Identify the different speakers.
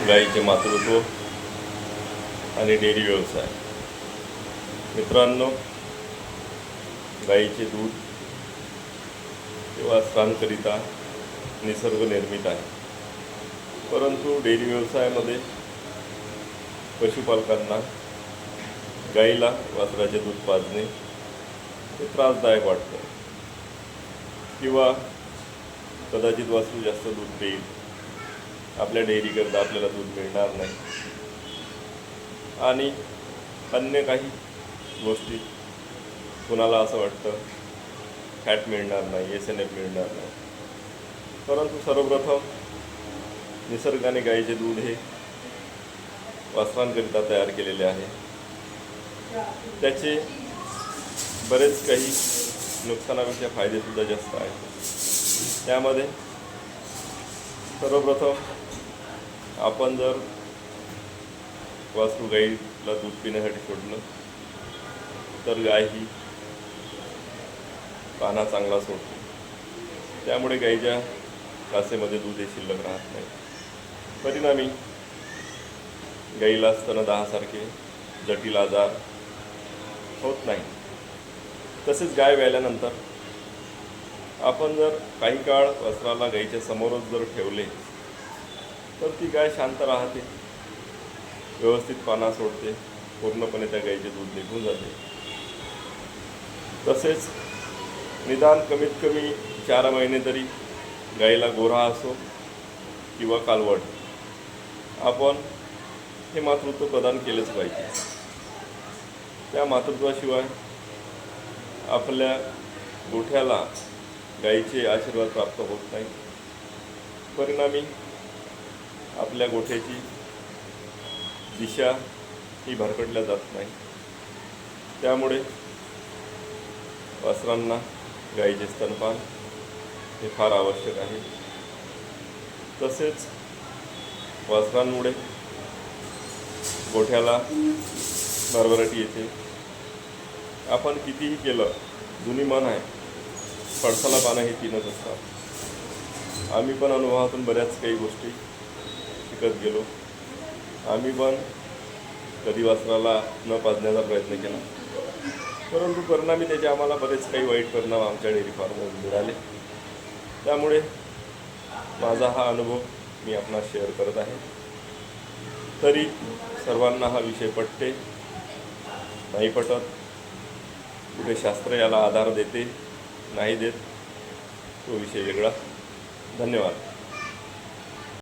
Speaker 1: गाईचे मातृत्व आणि डेअरी व्यवसाय. मित्रांनो, गाईचे दूध किंवा वासरांकरिता निसर्ग निर्मित आहे, परंतु डेअरी व्यवसायामध्ये पशुपालकांना गाईला वासराचे दूध पाजणे हे त्रासदायक वाटतं, किंवा कदाचित वासरू जास्त दूध देईल, आपल्या डेअरीकरता आपल्याला दूध मिळणार नाही, आणि अन्य काही गोष्टी कुणाला असं वाटतं फॅट मिळणार नाही, SNF मिळणार नाही. परंतु सर्वप्रथम निसर्गाने गाईचे दूध हे वासरांकरिता तयार केलेले आहे. त्याचे बरेच काही नुकसानापेक्षा फायदेसुद्धा जास्त आहेत. त्यामध्ये सर्वप्रथम आपण जर वासरू गाईला दूध पिण्यासाठी सोडलं तर गाय ही पाना चांगला सोडते, त्यामुळे गाईच्या कासेमध्ये दूध हे शिल्लक राहत नाही. परिणामी गाईला स्तनदाहासारखे जटिल आजार होत नाही. तसेच गाय व्याल्यानंतर आपण जर काही काळ वासराला गाईच्या समोरच जर ठेवले तर ती गाय शांत राहते, व्यवस्थित पाना सोडते, पूर्णपणे त्या गाईचे दूध निघून जाते. तसेच निदान कमीत कमी 4 महिने तरी गाईला गोरा असो किंवा कालवड आपण हे मातृत्व प्रदान केलेच पाहिजे. त्या मातृत्वाशिवाय आपल्या गोठ्याला गाईचे आशीर्वाद प्राप्त होत नाही. परिणामी आपल्या गोठ्याची दिशा ही भरकटल्या जात नाही. त्यामुळे वासरांना गाईचे स्तनपान हे फार आवश्यक आहे. तसेच वासरांमुळे गोठ्याला भरभराटी येते. आपण कितीही केलं, जुनी म्हण आहे, पळसाला पानं हे तीनच असतात. आम्ही पण अनुभवातून बऱ्याच काही गोष्टी शिकत गेलो. आम्ही पण कधी वासराला न पाजण्याचा प्रयत्न केला, परंतु परिणामी त्याचे आम्हाला बरेच काही वाईट परिणाम आमच्या डेअरी फार्ममधून मिळाले. त्यामुळे माझा हा अनुभव मी आपणास शेअर करत आहे. तरी सर्वांना हा विषय पटते नाही पटत, कुठे शास्त्र याला आधार देते नाही देत, तो विषय वेगळा. धन्यवाद.